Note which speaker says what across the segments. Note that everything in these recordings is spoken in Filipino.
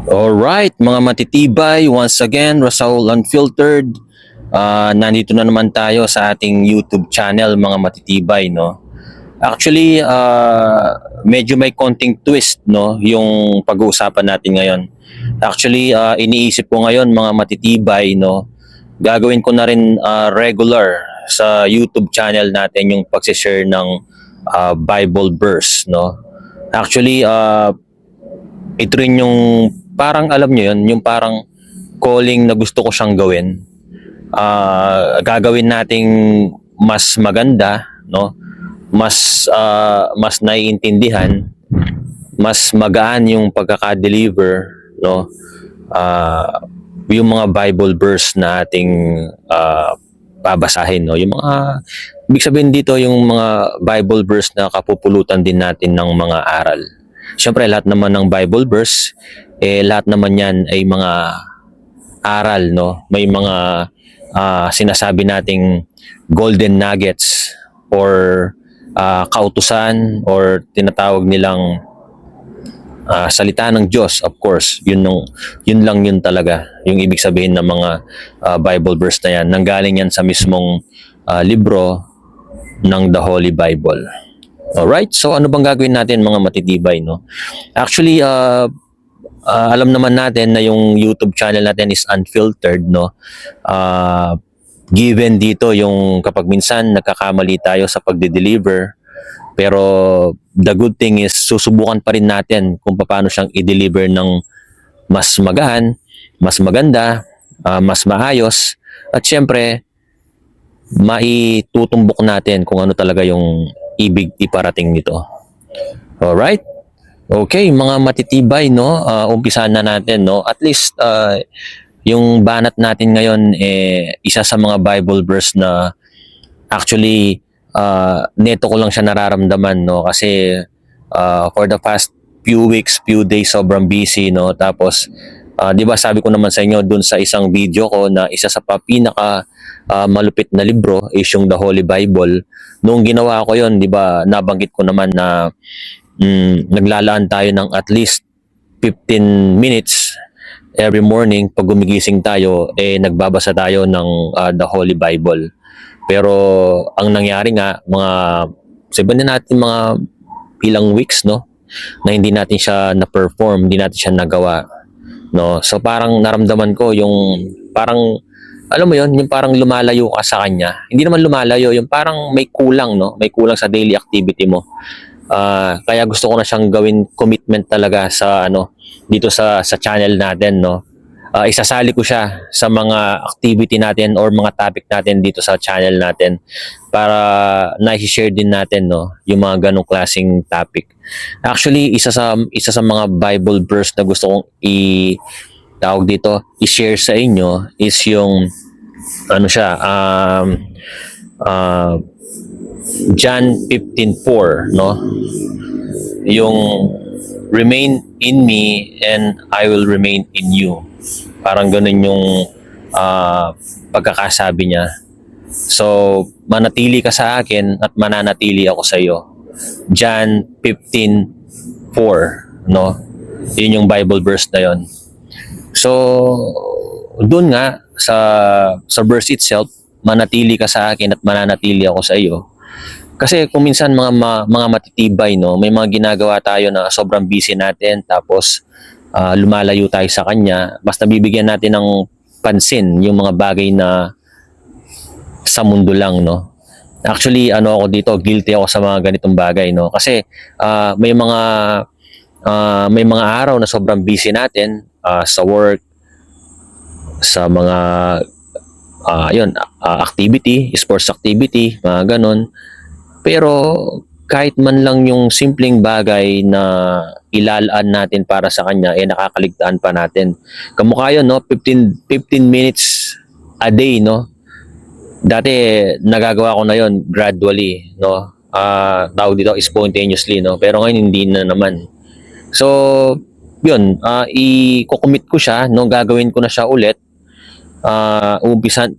Speaker 1: Alright, mga matitibay, once again, Rasaul Unfiltered. Nandito na naman tayo sa ating YouTube channel, mga matitibay, no? Actually, medyo may konting twist, no, yung pag-uusapan natin ngayon. Actually, iniisip ko ngayon, mga matitibay, no, gagawin ko na rin regular sa YouTube channel natin yung pag-share ng Bible verse, no. Actually, ito rin yung parang alam nyo yun, yung parang calling na gusto ko siyang gawin. Gagawin nating mas maganda, no? Mas naiintindihan, mas magaan yung pagkaka-deliver, no? Yung mga Bible verse na ating babasahin, no? Yung mga ibig sabihin dito yung mga Bible verse na kapupulutan din natin ng mga aral. Siyempre, lahat naman ng Bible verse, lahat naman yan ay mga aral, no? May mga sinasabi nating golden nuggets or kautusan or tinatawag nilang salita ng Diyos, of course. Yun lang yun talaga. Yung ibig sabihin ng mga Bible verse na yan. Nanggaling yan sa mismong libro ng The Holy Bible. Alright, so ano bang gagawin natin mga matitibay, no? Actually, alam naman natin na yung YouTube channel natin is unfiltered, no? Given dito yung kapag minsan nagkakamali tayo sa pagde-deliver, pero the good thing is susubukan pa rin natin kung paano siyang i-deliver ng mas magaan, mas maganda, mas maayos, at syempre, maitutumbok natin kung ano talaga yung ibig iparating nito. Alright? Okay, mga matitibay, no? Umpisahan na natin, no? At least, yung banat natin ngayon, isa sa mga Bible verse na actually, neto ko lang siya nararamdaman, no? Kasi, for the past few weeks, few days, sobrang busy, no? Tapos, di ba sabi ko naman sa inyo dun sa isang video ko na isa sa pinaka malupit na libro is yung The Holy Bible. Nung ginawa ko yon, di ba, nabanggit ko naman na naglalaan tayo ng at least 15 minutes every morning pag gumigising tayo, nagbabasa tayo ng The Holy Bible. Pero ang nangyari nga, mga sabihin na natin mga ilang weeks, no, na hindi natin siya na-perform, hindi natin siya nagawa, no. So parang naramdaman ko yung parang alam mo yon, yung parang lumalayo ka sa kanya. Hindi naman lumalayo, yung parang may kulang, no? May kulang sa daily activity mo. Kaya gusto ko na siyang gawin commitment talaga sa ano dito sa channel natin, no. Isasali ko siya sa mga activity natin or mga topic natin dito sa channel natin para na-share din natin, no, yung mga ganong klaseng topic. Actually, isa sa mga Bible verse na gusto kong tawag dito, i-share sa inyo is yung ano siya, John 15:4, no? Yung remain in me and I will remain in you. Parang ganun yung pagkakasabi niya. So, manatili ka sa akin at mananatili ako sa iyo. John 15:4, no? Yun yung Bible verse na yon. So, doon nga sa verse itself, manatili ka sa akin at mananatili ako sa iyo. Kasi kung minsan mga matitibay, no, may mga ginagawa tayo na sobrang busy natin tapos lumalayo tayo sa kanya, basta bibigyan natin ng pansin yung mga bagay na sa mundo lang, no. Actually, ano ako dito, guilty ako sa mga ganitong bagay, no. Kasi may mga araw na sobrang busy natin sa work, sa mga activity, sports activity, mga ganon. Pero kahit man lang yung simpleng bagay na ilalaan natin para sa kanya, nakakaligtaan pa natin. Kamukha yun, no? 15 minutes a day, no? Dati, nagagawa ko na yon gradually, no? Tawag dito, spontaneously, no? Pero ngayon, hindi na naman. So, yun, i-commit ko siya, no? Gagawin ko na siya ulit. Naumpisan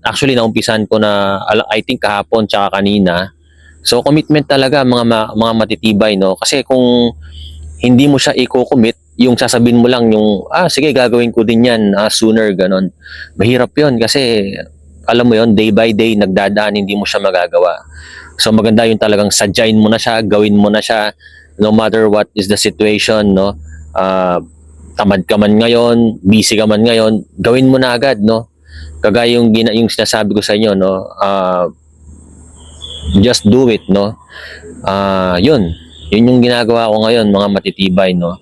Speaker 1: ko na, I think kahapon tsaka kanina. So commitment talaga mga matitibay, no, kasi kung hindi mo siya i-commit yung sasabihin mo lang yung, sige, gagawin ko din yan, sooner, ganon. Mahirap yun kasi, alam mo yun, day by day, nagdadaan, hindi mo siya magagawa. So maganda yung talagang sadyain mo na siya, gawin mo na siya, no matter what is the situation, no? Tamad ka man ngayon, busy ka man ngayon, gawin mo na agad, no? Kagaya yung sinasabi ko sa inyo, no? Just do it, no? Yun yung ginagawa ko ngayon, mga matitibay, no?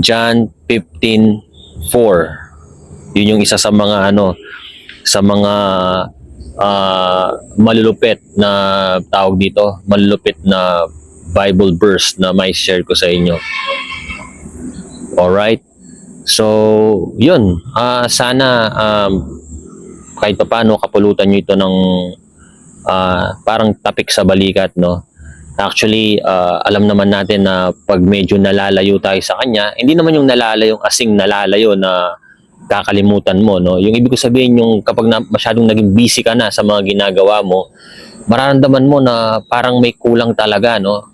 Speaker 1: John 15:4. Yun yung isa sa mga sa mga malulupit na tawag dito, malulupit na Bible verse na may share ko sa inyo. Alright? So, yun. Sana kahit pa paano kapulutan nyo ito ng parang tapik sa balikat, no? Actually, alam naman natin na pag medyo nalalayo tayo sa kanya, hindi naman yung nalalayo, asing nalalayo na kakalimutan mo, no? Yung ibig ko sabihin, yung kapag masyadong naging busy ka na sa mga ginagawa mo, mararamdaman mo na parang may kulang talaga, no?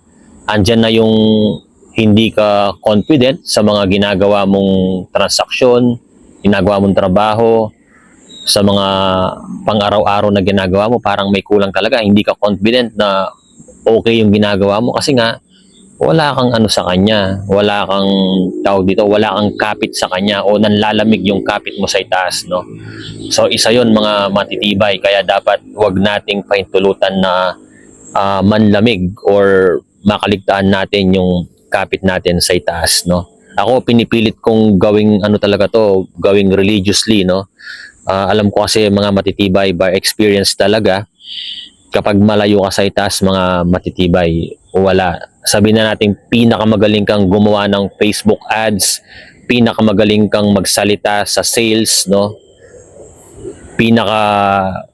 Speaker 1: Andyan na yung hindi ka confident sa mga ginagawa mong transaksyon, ginagawa mong trabaho, sa mga pang-araw-araw na ginagawa mo, parang may kulang talaga. Hindi ka confident na okay yung ginagawa mo kasi nga wala kang sa kanya, wala kang tawag dito, wala kang kapit sa kanya o nanlalamig yung kapit mo sa itaas, no? So isa yon, mga matitibay, kaya dapat wag nating pahintulutan na manlamig or makaligtaan natin yung kapit natin sa itaas, no? Ako pinipilit kong gawing talaga to, gawing religiously, no? Alam ko kasi mga matitibay, by experience talaga, kapag malayo ka sa itaas, mga matitibay, wala. Sabi na natin, pinakamagaling kang gumawa ng Facebook ads, pinakamagaling kang magsalita sa sales, no? Pinaka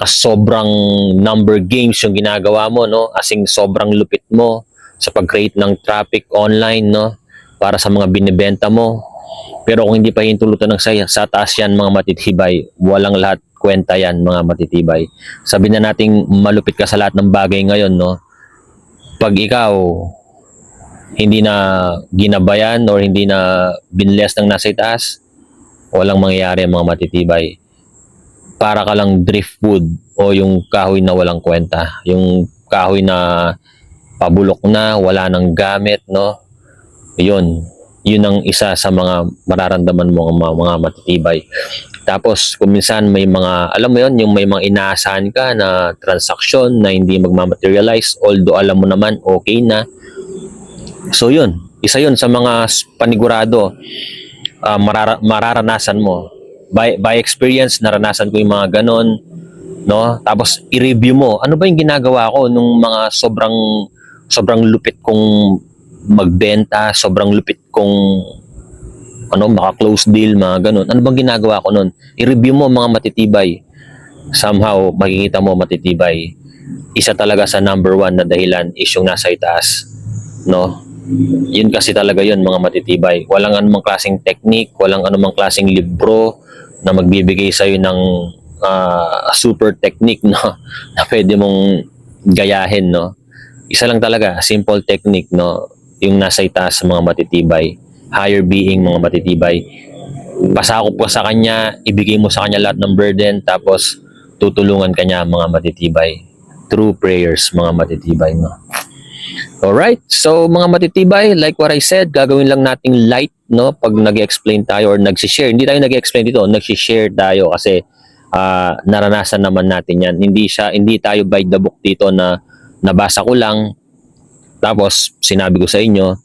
Speaker 1: sobrang number games yung ginagawa mo, no? Asing sobrang lupit mo sa pag-create ng traffic online, no? Para sa mga binibenta mo. Pero kung hindi pa hintulutan ng sa taas yan, mga matitibay, walang lahat kwenta yan, mga matitibay. Sabi na nating malupit ka sa lahat ng bagay ngayon, no? Pag ikaw hindi na ginabayan or hindi na binless ng nasa itaas, walang mangyayari, mga matitibay. Para ka lang driftwood o yung kahoy na walang kwenta. Yung kahoy na pabulok na, wala nang gamit, no? Yun ang isa sa mga mararamdaman mo, mga matitibay. Tapos kung minsan may mga, alam mo yon, yung may mga inaasahan ka na transaksyon na hindi magmamaterialize, although alam mo naman okay na. So yun, isa yun sa mga panigurado mararanasan mo. By experience, naranasan ko yung mga ganon, no? Tapos i-review mo, ano ba yung ginagawa ko nung mga sobrang lupit kong magbenta, sobrang lupit kong maka-close deal, mga ganun. Ano bang ginagawa ko nun? I-review mo, mga matitibay. Somehow, makikita mo, matitibay. Isa talaga sa number one na dahilan is yung nasa itaas. No? Yun kasi talaga yun, mga matitibay. Walang anumang klaseng technique, walang anumang klaseng libro na magbibigay sa'yo ng super technique, no? Na pwede mong gayahin, no? Isa lang talaga, simple technique, no? Yung nasa itaas sa mga matitibay, higher being, mga matitibay. Pasakop ka sa kanya, ibigay mo sa kanya lahat ng burden, tapos tutulungan ka niya, mga matitibay. Through prayers, mga matitibay, no? Alright, so mga matitibay, like what I said, gagawin lang nating light, no? Pag nag-explain tayo or nag-share, hindi tayo nag-explain dito, nag-share tayo kasi naranasan naman natin yan. Hindi tayo by the book dito na nabasa ko lang, tapos sinabi ko sa inyo.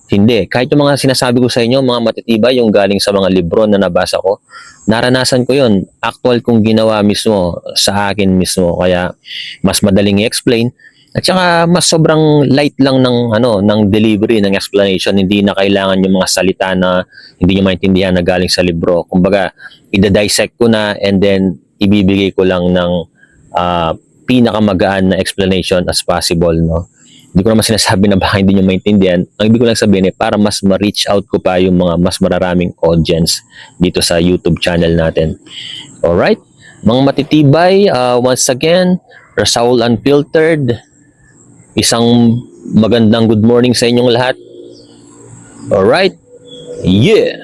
Speaker 1: Hindi. Kahit yung mga sinasabi ko sa inyo, mga matitibay, yung galing sa mga libro na nabasa ko, naranasan ko yun. Actual kong ginawa mismo sa akin mismo. Kaya mas madaling i-explain. At saka mas sobrang light lang ng delivery, ng explanation. Hindi na kailangan yung mga salita na hindi nyo maintindihan na galing sa libro. Kumbaga, i-dissect ko na and then ibibigay ko lang ng pinakamagaan na explanation as possible, no? Hindi ko naman sinasabi na baka hindi nyo maintindihan. Ang ibig ko lang sabihin para mas ma-reach out ko pa yung mga mas mararaming audience dito sa YouTube channel natin. Alright? Mga matitibay, once again, Rasaul Unfiltered, isang magandang good morning sa inyong lahat. Alright? Yeah!